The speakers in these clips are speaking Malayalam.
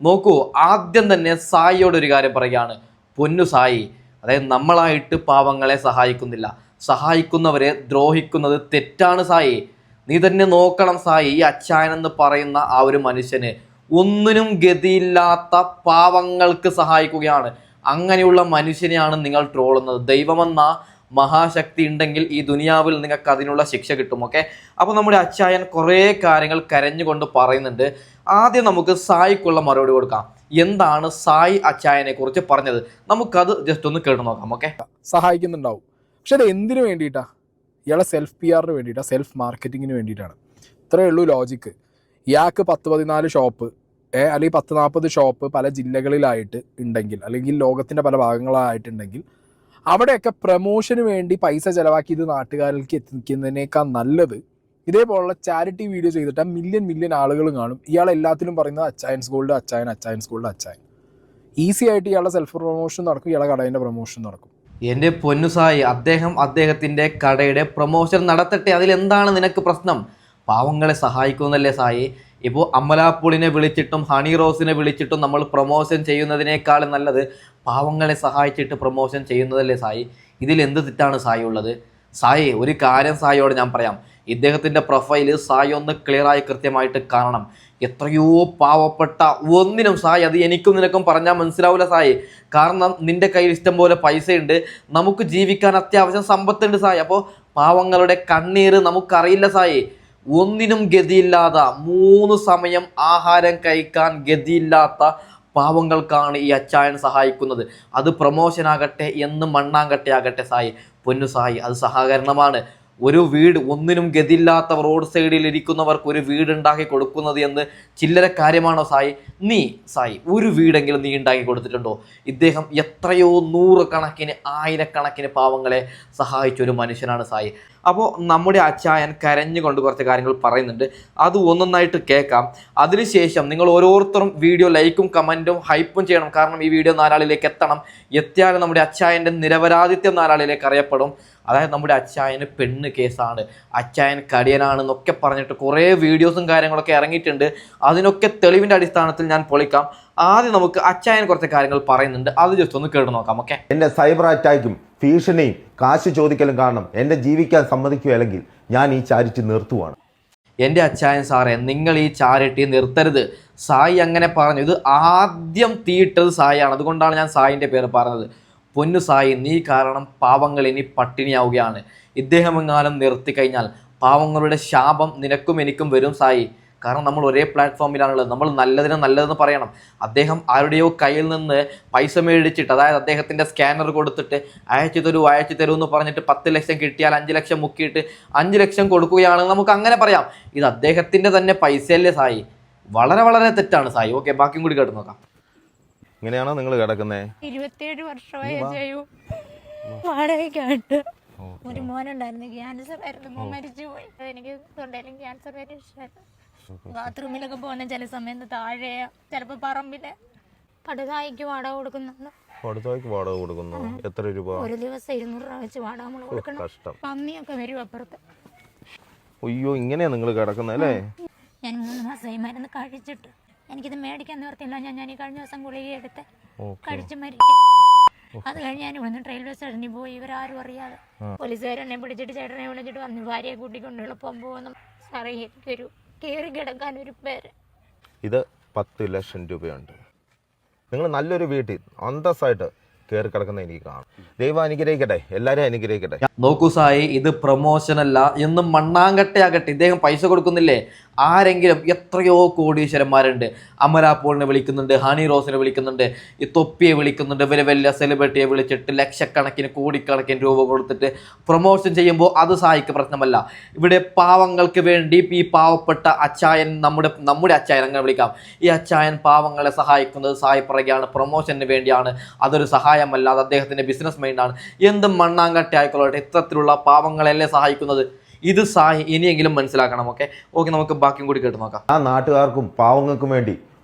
നോക്കൂ, ആദ്യം തന്നെ സായിയോട് ഒരു കാര്യം പറയുകയാണ്. പൊന്നു സായി, അതായത് നമ്മളായിട്ട് പാവങ്ങളെ സഹായിക്കുന്നില്ല, സഹായിക്കുന്നവരെ ദ്രോഹിക്കുന്നത് തെറ്റാണ് സായി. നീ തന്നെ നോക്കണം സായി, ഈ അച്ചായൻ എന്ന് പറയുന്ന ആ ഒരു മനുഷ്യന് ഒന്നിനും ഗതിയില്ലാത്ത പാവങ്ങൾക്ക് സഹായിക്കുകയാണ്. അങ്ങനെയുള്ള മനുഷ്യനെയാണ് നിങ്ങൾ ട്രോളുന്നത്. ദൈവമെന്ന മഹാശക്തി ഉണ്ടെങ്കിൽ ഈ ദുനിയാവിൽ നിങ്ങൾക്ക് അതിനുള്ള ശിക്ഷ കിട്ടും. ഓക്കെ, അപ്പോൾ നമ്മുടെ അച്ചായൻ കുറേ കാര്യങ്ങൾ കരഞ്ഞുകൊണ്ട് പറയുന്നുണ്ട്. ആദ്യം നമുക്ക് സായിക്കുള്ള മറുപടി കൊടുക്കാം. എന്താണ് സായി അച്ചായനെ കുറിച്ച് പറഞ്ഞത്, നമുക്കത് ജസ്റ്റ് ഒന്ന് കേട്ട് നോക്കാം. ഓക്കെ, സഹായിക്കുന്നുണ്ടാവും, പക്ഷെ അത് എന്തിനു വേണ്ടിയിട്ടാ? ഇയാളെ സെൽഫ് PR വേണ്ടിയിട്ടാണ്, സെൽഫ് മാർക്കറ്റിങ്ങിന് വേണ്ടിയിട്ടാണ്. ഇത്രയേ ഉള്ളൂ ലോജിക്ക്. ഇയാൾക്ക് 10-14 ഷോപ്പ് അല്ലെങ്കിൽ 10-40 ഷോപ്പ് പല ജില്ലകളിലായിട്ട് ഉണ്ടെങ്കിൽ, അല്ലെങ്കിൽ ലോകത്തിൻ്റെ പല ഭാഗങ്ങളായിട്ടുണ്ടെങ്കിൽ, അവിടെയൊക്കെ പ്രമോഷന് വേണ്ടി പൈസ ചിലവാക്കി ഇത് നാട്ടുകാരിലേക്ക് എത്തിക്കുന്നതിനേക്കാൾ നല്ലത് ഇതേപോലുള്ള ചാരിറ്റി വീഡിയോ ചെയ്തിട്ട് മില്യൺ ആളുകൾ കാണും. ഇയാൾ എല്ലാത്തിലും പറയുന്നത് അച്ചായൻസ് ഗോൾഡ്, അച്ചായൻസ് ഗോൾഡ്, അച്ചായൻ. ഈസി ആയിട്ട് ഇയാളുടെ സെൽഫ് പ്രൊമോഷൻ നടക്കും, ഇയാളുടെ കടയുടെ പ്രൊമോഷൻ നടക്കും. എൻ്റെ പൊന്നു സായി, അദ്ദേഹത്തിൻ്റെ കടയുടെ പ്രൊമോഷൻ നടത്തട്ടെ, അതിലെന്താണ് നിനക്ക് പ്രശ്നം? പാവങ്ങളെ സഹായിക്കുന്നല്ലേ സായി. ഇപ്പോൾ അമലാപ്പൂളിനെ വിളിച്ചിട്ടും ഹണി റോസിനെ വിളിച്ചിട്ടും നമ്മൾ പ്രൊമോഷൻ ചെയ്യുന്നതിനേക്കാളും നല്ലത് പാവങ്ങളെ സഹായിച്ചിട്ട് പ്രൊമോഷൻ ചെയ്യുന്നതല്ലേ സായി. ഇതിലെന്ത് തെറ്റാണ് സായി ഉള്ളത്? സായി, ഒരു കാര്യം സായിയോട് ഞാൻ പറയാം. ഇദ്ദേഹത്തിൻ്റെ പ്രൊഫൈല് സായി ഒന്ന് ക്ലിയറായി കൃത്യമായിട്ട് കാണണം. എത്രയോ പാവപ്പെട്ട ഒന്നിനും സായി, അത് എനിക്കും നിനക്കും പറഞ്ഞാൽ മനസ്സിലാവില്ല സായി. കാരണം നിൻ്റെ കയ്യിൽ ഇഷ്ടം പോലെ പൈസയുണ്ട്, നമുക്ക് ജീവിക്കാൻ അത്യാവശ്യം സമ്പത്തുണ്ട് സായി. അപ്പോൾ പാവങ്ങളുടെ കണ്ണീര് നമുക്കറിയില്ല സായി. ഒന്നിനും ഗതിയില്ലാത്ത 3 സമയം ആഹാരം കഴിക്കാൻ ഗതിയില്ലാത്ത പാവങ്ങൾക്കാണ് ഈ അച്ചായൻ സഹായിക്കുന്നത്. അത് പ്രൊമോഷനാകട്ടെ എന്ന് മണ്ണാങ്കട്ടെ ആകട്ടെ സായി, പൊന്നു സായി, അത് സഹകരണമാണ്. ഒരു വീട്, ഒന്നിനും ഗതിയില്ലാത്തവർ റോഡ് സൈഡിൽ ഇരിക്കുന്നവർക്ക് ഒരു വീടുണ്ടാക്കി കൊടുക്കുന്നത് എന്ന് ചില്ലറ കാര്യമാണോ സായി? നീ സായി ഒരു വീടെങ്കിലും നീ ഉണ്ടാക്കി കൊടുത്തിട്ടുണ്ടോ? ഇദ്ദേഹം എത്രയോ 100 കണക്കിന് 1000 പാവങ്ങളെ സഹായിച്ച ഒരു മനുഷ്യനാണ് സായി. അപ്പോൾ നമ്മുടെ അച്ചായൻ കരഞ്ഞുകൊണ്ട് കുറച്ച് കാര്യങ്ങൾ പറയുന്നുണ്ട്, അത് ഒന്നൊന്നായിട്ട് കേൾക്കാം. അതിനുശേഷം നിങ്ങൾ ഓരോരുത്തരും വീഡിയോ ലൈക്കും കമൻറ്റും ഹൈപ്പും ചെയ്യണം. കാരണം ഈ വീഡിയോ 4 ആളിലേക്ക് എത്തിയാൽ നമ്മുടെ അച്ചായൻ്റെ നിരപരാധിത്യം 4 ആളിലേക്ക് അറിയപ്പെടും. അതായത് നമ്മുടെ അച്ചായന് പെണ്ണ് കേസാണ്, അച്ചായൻ കടിയനാണെന്നൊക്കെ പറഞ്ഞിട്ട് കുറേ വീഡിയോസും കാര്യങ്ങളൊക്കെ ഇറങ്ങിയിട്ടുണ്ട്. അതിനൊക്കെ തെളിവിൻ്റെ അടിസ്ഥാനത്തിൽ ഞാൻ പൊളിക്കാം. ആദ്യം നമുക്ക് അച്ചായൻ കുറച്ച് കാര്യങ്ങൾ പറയുന്നുണ്ട്, അത് ജസ്റ്റ് ഒന്ന് കേട്ട് നോക്കാം. ഓക്കെ, എൻ്റെ സൈബർ അറ്റാക്കും ഭീഷണിയും കാശ് ചോദിക്കലും കാരണം എന്നെ ജീവിക്കാൻ സമ്മതിക്കുകയല്ലെങ്കിൽ ഞാൻ ഈ ചാരിറ്റി നിർത്തുവാണ്. എൻ്റെ അച്ചായൻ സാറേ, നിങ്ങൾ ഈ ചാരിറ്റി നിർത്തരുത്. സായി അങ്ങനെ പറഞ്ഞു. ഇത് ആദ്യം തീയിട്ടത് സായിയാണ്, അതുകൊണ്ടാണ് ഞാൻ സായിൻ്റെ പേര് പറഞ്ഞത്. പൊന്നു സായി, നീ കാരണം പാവങ്ങൾ ഇനി പട്ടിണിയാവുകയാണ്. ഇദ്ദേഹം എങ്ങാനും നിർത്തി കഴിഞ്ഞാൽ പാവങ്ങളുടെ ശാപം നിനക്കും എനിക്കും വരും സായി. കാരണം നമ്മൾ ഒരേ പ്ലാറ്റ്ഫോമിലാണുള്ളത്, നമ്മൾ നല്ലതെന്ന് പറയണം. അദ്ദേഹം ആരുടെയോ കയ്യിൽ നിന്ന് പൈസ മേടിച്ചിട്ട്, അതായത് അദ്ദേഹത്തിൻ്റെ സ്കാനർ കൊടുത്തിട്ട് അയച്ചു തരൂ എന്ന് പറഞ്ഞിട്ട് 10 ലക്ഷം കിട്ടിയാൽ 5 ലക്ഷം മുക്കിയിട്ട് 5 ലക്ഷം കൊടുക്കുകയാണെന്ന് നമുക്ക് അങ്ങനെ പറയാം. ഇത് അദ്ദേഹത്തിൻ്റെ തന്നെ പൈസയല്ലേ സായി? വളരെ തെറ്റാണ് സായി. ഓക്കെ, ബാക്കിയും കൂടി കേട്ട് നോക്കാം. ഇങ്ങനെയാണോ നിങ്ങൾ കിടക്കുന്നത്? 27 വർഷമായി വാടകയ്ക്കായിട്ട്. ഒരു മോനുണ്ടായിരുന്നു, ക്യാൻസർ ആയിരുന്നു, മോൻ മരിച്ചുപോയി. എനിക്ക് തൊണ്ടയിലും ക്യാൻസർ വരെ ഇഷ്ടമായിരുന്നു. ബാത്റൂമിലൊക്കെ പോകുന്ന ചില സമയത്ത് താഴെ, ചിലപ്പോൾ പറമ്പില്. പടുതായിക്ക് വാടക കൊടുക്കുന്നുണ്ട്. വാടക കൊടുക്കുന്നു. എത്ര രൂപ? ഒരു ദിവസം 200 രൂപ വെച്ച് വാടക നമ്മൾ കൊടുക്കണം. പന്നിയൊക്കെ വരും അപ്പുറത്ത്. അയ്യോ, ഇങ്ങനെയാ നിങ്ങൾ കിടക്കുന്നത് അല്ലേ? ഞാൻ 3 മാസമായി മരുന്ന് കഴിച്ചിട്ട്. എനിക്കിത് മേടിക്കാൻ നിവർത്തില്ല. ഞാൻ ഈ കഴിഞ്ഞ ദിവസം ഗുളിക എടുത്ത് കഴിച്ച് മരിക്കും. അത് കഴിഞ്ഞ് ഞാൻ ഇവിടുന്ന് റെയിൽവേ സ്റ്റേഷനിൽ പോയി, ഇവരാരും അറിയാതെ പോലീസുകാരെന്നെ പിടിച്ചിട്ട് ചേട്ടനെ വിളിച്ചിട്ട് വന്നു, ഭാര്യയെ കൂട്ടിക്കൊണ്ട് എളുപ്പം പോകുന്നു. സാറേ, എനിക്കൊരു കയറി കിടക്കാൻ ഒരു പേര്. ഇത് 10 ലക്ഷം രൂപയുണ്ട്. നിങ്ങൾ നല്ലൊരു വീട്ടിൽ അന്തസ്സായിട്ട് കയറി കിടക്കുന്ന എനിക്ക് കാണാം. ദൈവം അനുഗ്രഹിക്കട്ടെ, എല്ലാവരും അനുഗ്രഹിക്കട്ടെ. നോക്കൂ സായി, ഇത് പ്രൊമോഷനല്ല എന്നും മണ്ണാങ്കട്ടയാകട്ടെ. ഇദ്ദേഹം പൈസ കൊടുക്കുന്നില്ലേ? ആരെങ്കിലും, എത്രയോ കോടീശ്വരന്മാരുണ്ട്. അമലാപ്പോളിനെ വിളിക്കുന്നുണ്ട്, ഹണി റോസിനെ വിളിക്കുന്നുണ്ട്, ഈ തൊപ്പിയെ വിളിക്കുന്നുണ്ട്. വലിയ സെലിബ്രിറ്റിയെ വിളിച്ചിട്ട് ലക്ഷക്കണക്കിന് കോടിക്കണക്കിന് രൂപ കൊടുത്തിട്ട് പ്രൊമോഷൻ ചെയ്യുമ്പോൾ അത് സായിക്ക് പ്രശ്നമല്ല. ഇവിടെ പാവങ്ങൾക്ക് വേണ്ടി ഈ പാവപ്പെട്ട അച്ചായൻ, നമ്മുടെ അച്ചായൻ അങ്ങനെ വിളിക്കാം, ഈ അച്ചായൻ പാവങ്ങളെ സഹായിക്കുന്നത് സായി പറയുകയാണ് പ്രൊമോഷന് വേണ്ടിയാണ്, അതൊരു സഹായമല്ല, അത് അദ്ദേഹത്തിൻ്റെ ബിസിനസ് മൈൻഡാണ്. എന്ത് മണ്ണാങ്കട്ട ആയിക്കൊള്ളട്ടെ, ഇത്തരത്തിലുള്ള പാവങ്ങളെല്ലേ സഹായിക്കുന്നത്? ഇത് സായി ഇനിയെങ്കിലും മനസ്സിലാക്കണം. ഓക്കെ, നമുക്ക് ബാക്കിയും കൂടി കേട്ട് നോക്കാം. ആ നാട്ടുകാർക്കും പാവങ്ങൾക്കും വേണ്ടി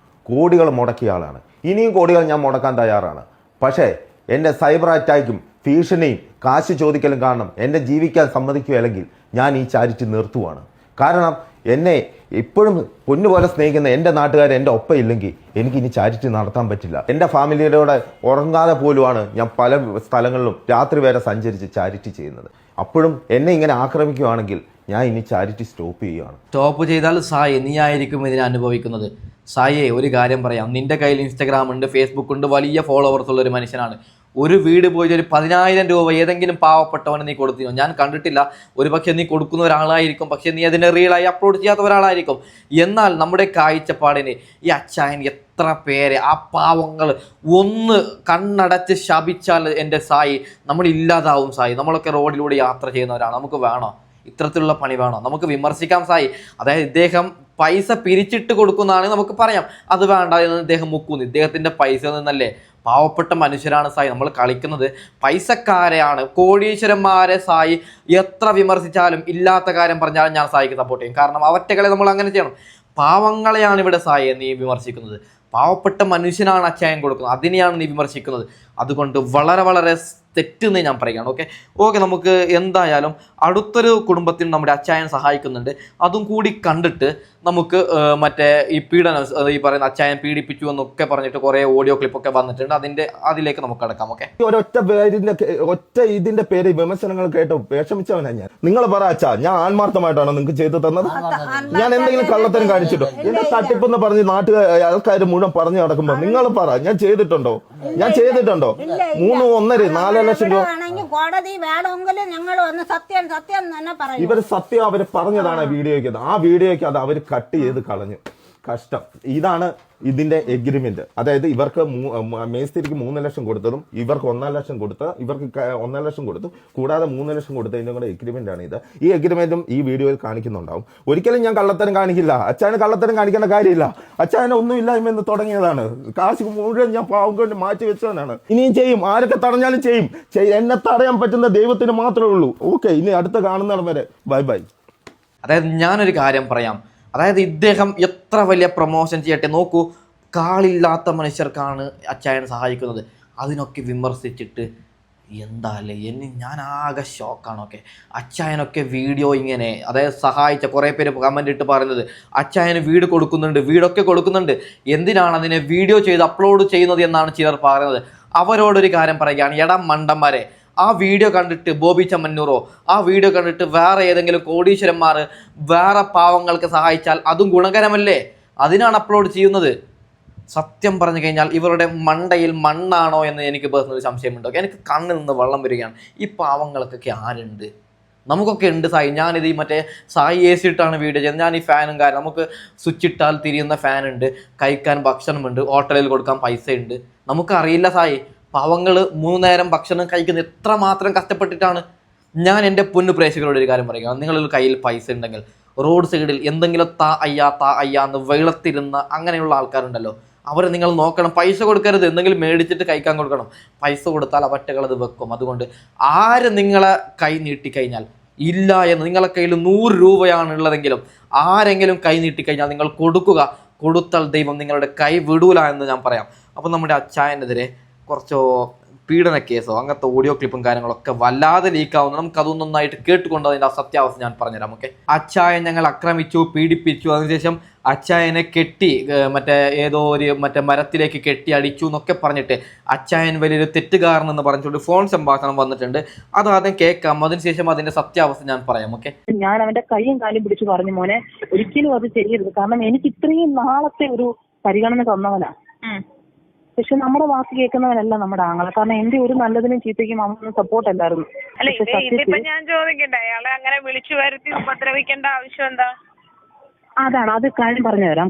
കോടികൾ മുടക്കിയ ആളാണ്. ഇനിയും കോടികൾ ഞാൻ മുടക്കാൻ തയ്യാറാണ്. പക്ഷേ എൻ്റെ സൈബർ അറ്റാക്കും ഭീഷണിയും കാശ് ചോദിക്കലും കാരണം എന്നെ ജീവിക്കാൻ സമ്മതിക്കുകയല്ലെങ്കിൽ ഞാൻ ഈ ചാരിറ്റി നിർത്തുവാണ്. കാരണം എന്നെ ഇപ്പോഴും പൊന്നുപോലെ സ്നേഹിക്കുന്ന എൻ്റെ നാട്ടുകാർ എൻ്റെ ഒപ്പം ഇല്ലെങ്കിൽ എനിക്ക് ഇനി ചാരിറ്റി നടത്താൻ പറ്റില്ല. എൻ്റെ ഫാമിലിയോടെ ഉറങ്ങാതെ പോലുമാണ് ഞാൻ പല സ്ഥലങ്ങളിലും രാത്രി വരെ സഞ്ചരിച്ച് ചാരിറ്റി ചെയ്യുന്നത്. അപ്പോഴും എന്നെ ഇങ്ങനെ ആക്രമിക്കുകയാണെങ്കിൽ ഞാൻ ഇനി ചാരിറ്റി സ്റ്റോപ്പ് ചെയ്യുകയാണ്. സ്റ്റോപ്പ് ചെയ്താൽ സായി നീ ആയിരിക്കും ഇതിനെ അനുഭവിക്കുന്നത്. സായിയെ ഒരു കാര്യം പറയാം, നിന്റെ കയ്യിൽ ഇൻസ്റ്റാഗ്രാം ഉണ്ട്, ഫേസ്ബുക്ക് ഉണ്ട്, വലിയ ഫോളോവേഴ്സ് ഉള്ള ഒരു മനുഷ്യനാണ്. ഒരു വീട് പോയി ഒരു 10,000 രൂപ ഏതെങ്കിലും പാവപ്പെട്ടവന് നീ കൊടുത്തിനോ? ഞാൻ കണ്ടിട്ടില്ല. ഒരു പക്ഷേ നീ കൊടുക്കുന്ന ഒരാളായിരിക്കും, പക്ഷേ നീ അതിനെ റിയലായി അപ്ലോഡ് ചെയ്യാത്ത ഒരാളായിരിക്കും. എന്നാൽ നമ്മുടെ കാഴ്ചപ്പാടിന് ഈ അച്ചായൻ എത്ര പേരെ ആ പാവങ്ങൾ ഒന്ന് കണ്ണടച്ച് ശപിച്ചാൽ എൻ്റെ സായി നമ്മൾ ഇല്ലാതാവും. സായി, നമ്മളൊക്കെ റോഡിലൂടെ യാത്ര ചെയ്യുന്നവരാണ്, നമുക്ക് വേണോ ഇത്തരത്തിലുള്ള പണി? വേണോ? നമുക്ക് വിമർശിക്കാം സായി. അതായത് ഇദ്ദേഹം പൈസ പിരിച്ചിട്ട് കൊടുക്കുന്നതാണെങ്കിൽ നമുക്ക് പറയാം, അത് വേണ്ട എന്ന് ഇദ്ദേഹം മുക്കുന്നു. ഇദ്ദേഹത്തിൻ്റെ പൈസ നിന്നല്ലേ? പാവപ്പെട്ട മനുഷ്യരാണ് സായി, നമ്മൾ കളിക്കുന്നത് പൈസക്കാരെയാണ്, കോടീശ്വരന്മാരെ സായി എത്ര വിമർശിച്ചാലും ഇല്ലാത്ത കാര്യം പറഞ്ഞാലും ഞാൻ സായിക്ക് സപ്പോർട്ട് ചെയ്യും. കാരണം അവറ്റകളെ നമ്മൾ അങ്ങനെ ചെയ്യണം. പാവങ്ങളെയാണ് ഇവിടെ സായിയെ നീ വിമർശിക്കുന്നത്. പാവപ്പെട്ട മനുഷ്യനാണ് അച്ചായൻ കൊടുക്കുന്നത്, അതിനെയാണ് നീ വിമർശിക്കുന്നത്. അതുകൊണ്ട് വളരെ വളരെ തെറ്റെന്ന് ഞാൻ പറയുകയാണ്. ഓക്കെ നമുക്ക് എന്തായാലും അടുത്തൊരു കുടുംബത്തിന് നമ്മുടെ അച്ചായൻ സഹായിക്കുന്നുണ്ട്, അതും കൂടി കണ്ടിട്ട് നമുക്ക് മറ്റേ ഈ പീഡനം, ഈ പറയുന്ന അച്ചായൻ പീഡിപ്പിച്ചു എന്നൊക്കെ പറഞ്ഞിട്ട് കുറേ ഓഡിയോ ക്ലിപ്പൊക്കെ വന്നിട്ടുണ്ട്, അതിലേക്ക് നമുക്ക് കടക്കാം. ഒറ്റ ഇതിന്റെ പേര് വിമർശനങ്ങൾ കേട്ടോ വിഷമിച്ചവനാ ഞാൻ. നിങ്ങൾ പറ അച്ഛാ, ഞാൻ ആത്മാർത്ഥമായിട്ടാണോ നിങ്ങൾക്ക് ചെയ്തു തന്നത്? ഞാൻ എന്തെങ്കിലും കള്ളത്തരം കാണിച്ചിട്ടോ? എന്റെ തട്ടിപ്പെന്ന് പറഞ്ഞ് ആൾക്കാർ മുഴുവൻ പറഞ്ഞു നടക്കുമ്പോ നിങ്ങൾ പറ, ഞാൻ ചെയ്തിട്ടുണ്ടോ? 3, 1.5, 4 ലക്ഷം രൂപ കോടതി വേണമെങ്കിൽ ഞങ്ങൾ ഒന്ന് സത്യം തന്നെ പറയും. ഇവര് സത്യം അവര് പറഞ്ഞതാണ് വീഡിയോയ്ക്ക്. ആ വീഡിയോയ്ക്ക് അത് അവര് കട്ട് ചെയ്ത് കളഞ്ഞു. കഷ്ടം. ഇതാണ് ഇതിന്റെ എഗ്രിമെന്റ്. അതായത് ഇവർക്ക് മേസ്തിരിക്ക് 3 ലക്ഷം കൊടുത്തതും ഇവർക്ക് 1 ലക്ഷം കൊടുത്ത്, ഇവർക്ക് 1 ലക്ഷം കൊടുത്തു, കൂടാതെ 3 ലക്ഷം കൊടുത്തതിന്റെ കൂടെ എഗ്രിമെന്റ് ആണ് ഇത്. ഈ എഗ്രിമെന്റും ഈ വീഡിയോയിൽ കാണിക്കുന്നുണ്ടാവും. ഒരിക്കലും ഞാൻ കള്ളത്തരം കാണിക്കില്ല. അച്ചായന് കള്ളത്തരം കാണിക്കേണ്ട കാര്യമില്ല. അച്ചായന് ഒന്നുമില്ലായ്മ തുടങ്ങിയതാണ്. കാശ് മുഴുവൻ ഞാൻ പാവം കൊണ്ട് മാറ്റി വെച്ചവനാണ്. ഇനിയും ചെയ്യും. ആരൊക്കെ തടഞ്ഞാലും ചെയ്യും. എന്നെ തടയാൻ പറ്റുന്ന ദൈവത്തിന് മാത്രമേ ഉള്ളൂ. ഓക്കെ, ഇനി അടുത്ത കാണുന്നിടം വരെ ബൈ ബൈ. അതായത് ഞാനൊരു കാര്യം പറയാം, അതായത് ഇദ്ദേഹം എത്ര വലിയ പ്രൊമോഷൻ ചെയ്യട്ടെ, നോക്കൂ, കാളില്ലാത്ത മനുഷ്യർക്കാണ് അച്ചായൻ സഹായിക്കുന്നത്. അതിനൊക്കെ വിമർശിച്ചിട്ട് എന്താ അല്ലേ, ഞാൻ ആകെ ഷോക്കാണ്. അച്ചായനൊക്കെ വീഡിയോ ഇങ്ങനെ, അതായത് സഹായിച്ച കുറേ പേര് കമൻ്റ് ഇട്ട് പറയുന്നത് അച്ചായന് വീടൊക്കെ കൊടുക്കുന്നുണ്ട്, എന്തിനാണ് അതിനെ വീഡിയോ ചെയ്ത് അപ്ലോഡ് ചെയ്യുന്നത് എന്നാണ് ചിലർ പറയുന്നത്. അവരോടൊരു കാര്യം പറയുകയാണ്, എടാ മണ്ടന്മാരെ, ആ വീഡിയോ കണ്ടിട്ട് ബോബി ചമ്മന്നൂറോ, ആ വീഡിയോ കണ്ടിട്ട് വേറെ ഏതെങ്കിലും കോടീശ്വരന്മാർ വേറെ പാവങ്ങൾക്ക് സഹായിച്ചാൽ അതും ഗുണകരമല്ലേ? അതിനാണ് അപ്ലോഡ് ചെയ്യുന്നത്. സത്യം പറഞ്ഞു കഴിഞ്ഞാൽ ഇവരുടെ മണ്ടയിൽ മണ്ണാണോ എന്ന് എനിക്ക് പേഴ്സണലി സംശയമുണ്ടോ? എനിക്ക് കണ്ണിൽ നിന്ന് വെള്ളം വരികയാണ്. ഈ പാവങ്ങൾക്കൊക്കെ ആരുണ്ട്? നമുക്കൊക്കെ ഉണ്ട് സായി. ഞാനിത് മറ്റേ സായി AC ഇട്ടാണ് വീഡിയോ ചെയ്യുന്നത്. ഞാൻ ഈ ഫാനും കാര്യം, നമുക്ക് സ്വിച്ച് ഇട്ടാൽ തിരിയുന്ന ഫാനുണ്ട്, കഴിക്കാൻ ഭക്ഷണമുണ്ട്, ഹോട്ടലിൽ കൊടുക്കാൻ പൈസ ഉണ്ട്. നമുക്കറിയില്ല സായി, പാവങ്ങൾ 3 നേരം ഭക്ഷണം കഴിക്കുന്നത് എത്രമാത്രം കഷ്ടപ്പെട്ടിട്ടാണ്. ഞാൻ എൻ്റെ പൊന്നു പ്രേക്ഷകരോട് ഒരു കാര്യം പറയുക, നിങ്ങളുടെ കയ്യിൽ പൈസ ഉണ്ടെങ്കിൽ റോഡ് സൈഡിൽ എന്തെങ്കിലും താ അയ്യാ എന്ന് വെള്ളത്തിരുന്ന അങ്ങനെയുള്ള ആൾക്കാരുണ്ടല്ലോ, അവരെ നിങ്ങൾ നോക്കണം. പൈസ കൊടുക്കരുത്, എന്തെങ്കിലും മേടിച്ചിട്ട് കഴിക്കാൻ കൊടുക്കണം. പൈസ കൊടുത്താൽ അവറ്റകളത് വെക്കും. അതുകൊണ്ട് ആര് നിങ്ങളെ കൈ നീട്ടിക്കഴിഞ്ഞാൽ, ഇല്ല എന്ന് നിങ്ങളെ കയ്യിൽ 100 രൂപയാണ് ഉള്ളതെങ്കിലും ആരെങ്കിലും കൈ നീട്ടിക്കഴിഞ്ഞാൽ നിങ്ങൾ കൊടുക്കുക. കൊടുത്താൽ ദൈവം നിങ്ങളുടെ കൈ വിടൂല എന്ന് ഞാൻ പറയാം. അപ്പം നമ്മുടെ അച്ചായനെതിരെ കുറച്ചോ പീഡന കേസോ അങ്ങനത്തെ ഓഡിയോ ക്ലിപ്പും കാര്യങ്ങളൊക്കെ വല്ലാതെ ലീക്കാവുന്നു. നമുക്കതൊന്നും നന്നായിട്ട് കേട്ടുകൊണ്ട് അതിൻ്റെ സത്യാവസ്ഥ ഞാൻ പറഞ്ഞുതരാം. അച്ചായൻ ഞങ്ങൾ ആക്രമിച്ചു, പീഡിപ്പിച്ചു, അതിനുശേഷം അച്ചായനെ കെട്ടി ഏതോ ഒരു മരത്തിലേക്ക് കെട്ടി അടിച്ചു എന്നൊക്കെ പറഞ്ഞിട്ട് അച്ചായൻ വലിയൊരു തെറ്റുകാരനെന്ന് പറഞ്ഞുകൊണ്ട് ഫോൺ സംഭാഷണം വന്നിട്ടുണ്ട്. അത് ആദ്യം കേൾക്കാം, അതിനുശേഷം അതിന്റെ സത്യാവസ്ഥ ഞാൻ പറയാം. ഞാൻ അവന്റെ കൈയും കാലും പിടിച്ചു പറഞ്ഞു, മോനെ ഒരിക്കലും അത് ചെയ്യരുത്, കാരണം എനിക്ക് ഇത്രയും നാളത്തെ ഒരു പരിഗണന തന്നവനാ. പക്ഷെ നമ്മുടെ വാക്ക് കേൾക്കുന്നവനല്ല നമ്മുടെ ആങ്ങളെ. കാരണം എന്റെ ഒരു നല്ലതിനും ചീത്തയ്ക്കും അവനൊന്നും സപ്പോർട്ട് അല്ലായിരുന്നു. ഞാൻ ചോദിക്കട്ടെ, അയാളെ അങ്ങനെ വിളിച്ചു വരുത്തി ഉപദ്രവിക്കേണ്ട ആവശ്യം എന്താ? അതാണ്, അത് കാര്യം പറഞ്ഞു തരാം.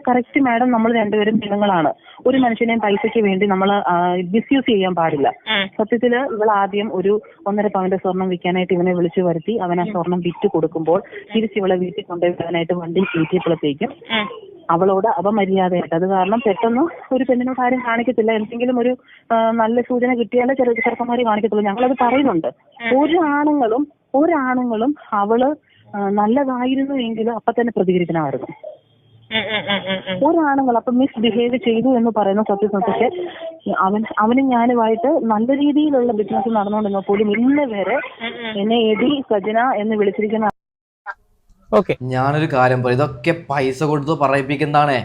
കറക്റ്റ് മാഡം, നമ്മൾ രണ്ടുപേരും പെണ്ണുങ്ങളാണ്. ഒരു മനുഷ്യനെയും പൈസയ്ക്ക് വേണ്ടി നമ്മൾ മിസ്യൂസ് ചെയ്യാൻ പാടില്ല. സത്യത്തില് ഇവൾ ആദ്യം ഒരു 1.5 പവന്റെ സ്വർണം വിൽക്കാനായിട്ട് ഇവനെ വിളിച്ചു വരുത്തി. അവൻ ആ സ്വർണം വിറ്റ് കൊടുക്കുമ്പോൾ തിരിച്ചിവളെ വീട്ടിൽ കൊണ്ടുപോകാനായിട്ട് വണ്ടി കയറ്റിയപ്പോഴത്തേക്കും അവളോട് അപമര്യാദയായിട്ട്, അത് കാരണം പെട്ടെന്ന് ഒരു പെണ്ണിനോട് ആരും കാണിക്കത്തില്ല. എന്തെങ്കിലും ഒരു നല്ല സൂചന കിട്ടിയാലേ ചെറുക്കന്മാര് കാണിക്കത്തുള്ളൂ. ഞങ്ങളത് പറയുന്നുണ്ട്. ഒരാണുങ്ങളും അവള് നല്ലതായിരുന്നു എങ്കിലും അപ്പൊ തന്നെ പ്രതികരിക്കണമായിരുന്നു. ഒരാണുങ്ങൾ അപ്പൊ മിസ്ബിഹേവ് ചെയ്തു എന്ന് പറയുന്ന സത്യസന്ധത്തെ അവനും ഞാനുമായിട്ട് നല്ല രീതിയിലുള്ള ബിസിനസ് നടന്നുകൊണ്ടിരുന്ന പോലും ഇന്ന് വരെ എന്നെ എടി സജന എന്ന് വിളിച്ചിരിക്കുന്ന ഓക്കെ. ഞാനൊരു കാര്യം പറയും, ഇതൊക്കെ പൈസ കൊടുത്ത് പറയിപ്പിക്കുന്നതാണ്.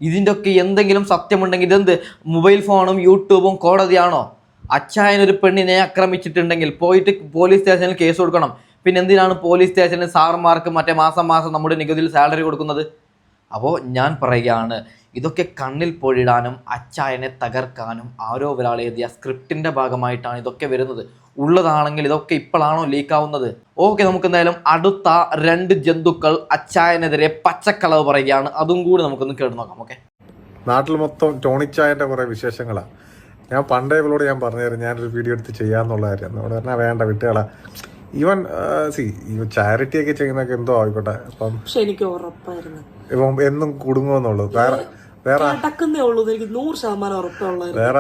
ഇതിൻ്റെ ഒക്കെ എന്തെങ്കിലും സത്യമുണ്ടെങ്കിൽ ഇതെന്ത് മൊബൈൽ ഫോണും യൂട്യൂബും കോടതിയാണോ? അച്ചായനൊരു പെണ്ണിനെ ആക്രമിച്ചിട്ടുണ്ടെങ്കിൽ പോയിട്ട് പോലീസ് സ്റ്റേഷനിൽ കേസ് കൊടുക്കണം. പിന്നെ എന്തിനാണ് പോലീസ് സ്റ്റേഷനിൽ സാർമാർക്ക് മറ്റേ മാസം നമ്മുടെ നികുതിയിൽ സാലറി കൊടുക്കുന്നത്? അപ്പോൾ ഞാൻ പറയുകയാണ്, ഇതൊക്കെ കണ്ണിൽ പൊഴിടാനും അച്ചായനെ തകർക്കാനും ആരോ ഒരാൾ എഴുതിയ സ്ക്രിപ്റ്റിൻ്റെ ഭാഗമായിട്ടാണ് ഇതൊക്കെ വരുന്നത്. ഉള്ളതാണെങ്കിൽ ഇതൊക്കെ ഇപ്പോഴാണോ ലീക്കാവുന്നത്? ഓക്കെ, നമുക്ക് എന്തായാലും അടുത്ത 2 ജന്തുക്കൾ അച്ചായനെതിരെ പച്ചക്കളവ് പറയുകയാണ്. അതും കൂടി നമുക്കൊന്ന് കേട്ട് നോക്കാം. ഓക്കെ. നാട്ടിൽ മൊത്തം ടോണിച്ചായൻ്റെ കുറേ വിശേഷങ്ങളാണ്. ഞാൻ പണ്ടേ ഇവളോട് ഞാൻ പറഞ്ഞായിരുന്നു ഞാനൊരു വീഡിയോ എടുത്ത് ചെയ്യാമെന്നുള്ള കാര്യം. അവിടെ പറഞ്ഞാൽ വേണ്ട വിട്ടുകളാ. ഈവൻ ചാരിറ്റി ഒക്കെ ചെയ്യുന്നൊക്കെ എന്തോ ആയിക്കോട്ടെ. അപ്പം എനിക്ക് ഉറപ്പായിരുന്നു ഇപ്പം എന്നും കുടുങ്ങുമെന്നുള്ളൂ. വേറെ വേറെ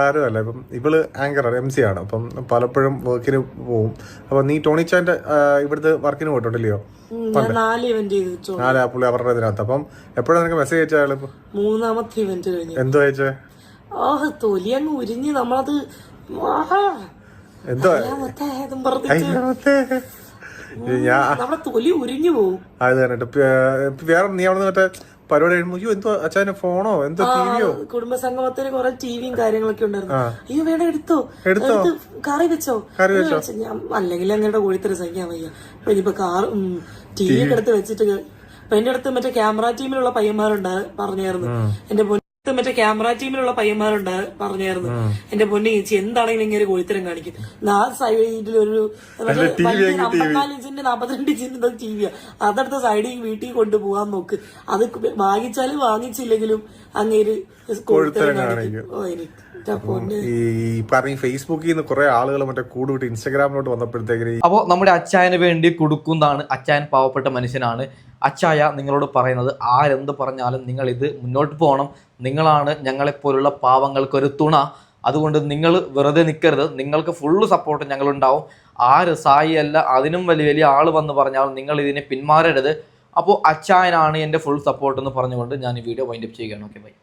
ആരും അല്ല. ഇപ്പം ഇവള് ആങ്കറാണ്, MC ആണ്. അപ്പം പലപ്പോഴും വർക്കിന് പോവും. അപ്പൊ നീ ടോണിച്ചാന്റെ ഇവിടുത്തെ വർക്കിന് പോയിട്ടുണ്ടല്ലോ? 4 പുള്ളി അവരുടെ ഇതിനകത്ത്. അപ്പം എപ്പോഴാണ് നിനക്ക് മെസ്സേജ് അയച്ച ആള്? 3ാമത്തെ ഇവന്റ് കഴിഞ്ഞു. എന്തോ അയച്ചേ? തൊലി അങ്ങ് ഉരിഞ്ഞ് നമ്മളത് എന്തോ നമ്മളെ തൊലി ഉരിഞ്ഞു പോവും. അത് പറഞ്ഞിട്ട് വേറെ നീ അവിടെ മറ്റേ പരിപാടി കഴിയുമ്പോ എന്തോ അച്ഛനെ ഫോണോ എന്തോ ടിവിയോ? കുടുംബസംഗമത്തിന് കുറെ ടിവിയും കാര്യങ്ങളൊക്കെ ഉണ്ടായിരുന്നു. അയ്യോ വേണം എടുത്തോ കറി വെച്ചോ. അല്ലെങ്കിൽ അങ്ങനെ കോഴിത്തര സഹിക്കാൻ വയ്യ. അപ്പൊ ഇനിയിപ്പോ TV ഒക്കെ എടുത്ത് വെച്ചിട്ട് അപ്പൊ എന്റെ അടുത്ത് മറ്റേ ക്യാമറ ടീമിലുള്ള പറഞ്ഞായിരുന്നു എന്റെ പൊന്നെ ചേച്ചി എന്താണെങ്കിലും ഇങ്ങനെ കോഴിത്തരം കാണിക്കും. ആ സൈഡിൽ ഒരു 54 ഇഞ്ചിന്റെ 42 ഇഞ്ചിന്റെ TV അതെടുത്ത് സൈഡിൽ വീട്ടിൽ കൊണ്ടുപോകാൻ നോക്ക്. അത് വാങ്ങിച്ചാലും വാങ്ങിച്ചില്ലെങ്കിലും അങ്ങേര് കോഴിത്തരം കാണിക്കും. ഈ പറഞ്ഞ ഫേസ്ബുക്കിൽ നിന്ന് കുറെ ആളുകൾ മറ്റേ കൂടുവിട്ട് ഇൻസ്റ്റാഗ്രാമിലോട്ട് വന്നപ്പോഴത്തേക്ക് അപ്പോൾ നമ്മുടെ അച്ചായന് വേണ്ടി കൊടുക്കുന്നതാണ്. അച്ചായൻ പാവപ്പെട്ട മനുഷ്യനാണ്. അച്ചായ നിങ്ങളോട് പറയുന്നത്, ആരെന്ത് പറഞ്ഞാലും നിങ്ങൾ ഇത് മുന്നോട്ട് പോകണം. നിങ്ങളാണ് ഞങ്ങളെപ്പോലുള്ള പാവങ്ങൾക്കൊരു തുണ. അതുകൊണ്ട് നിങ്ങൾ വെറുതെ നിൽക്കരുത്. നിങ്ങൾക്ക് ഫുള്ള് സപ്പോർട്ട് ഞങ്ങളുണ്ടാവും. ആര് സായി അല്ല അതിനും വലിയ ആൾ വന്ന് പറഞ്ഞാലും നിങ്ങൾ ഇതിനെ പിന്മാറരുത്. അപ്പോൾ അച്ചായനാണ് എൻ്റെ ഫുൾ സപ്പോർട്ട് എന്ന് പറഞ്ഞുകൊണ്ട് ഞാൻ ഈ വീഡിയോ വൈൻഡപ്പ് ചെയ്യുകയാണ്. Okay, by.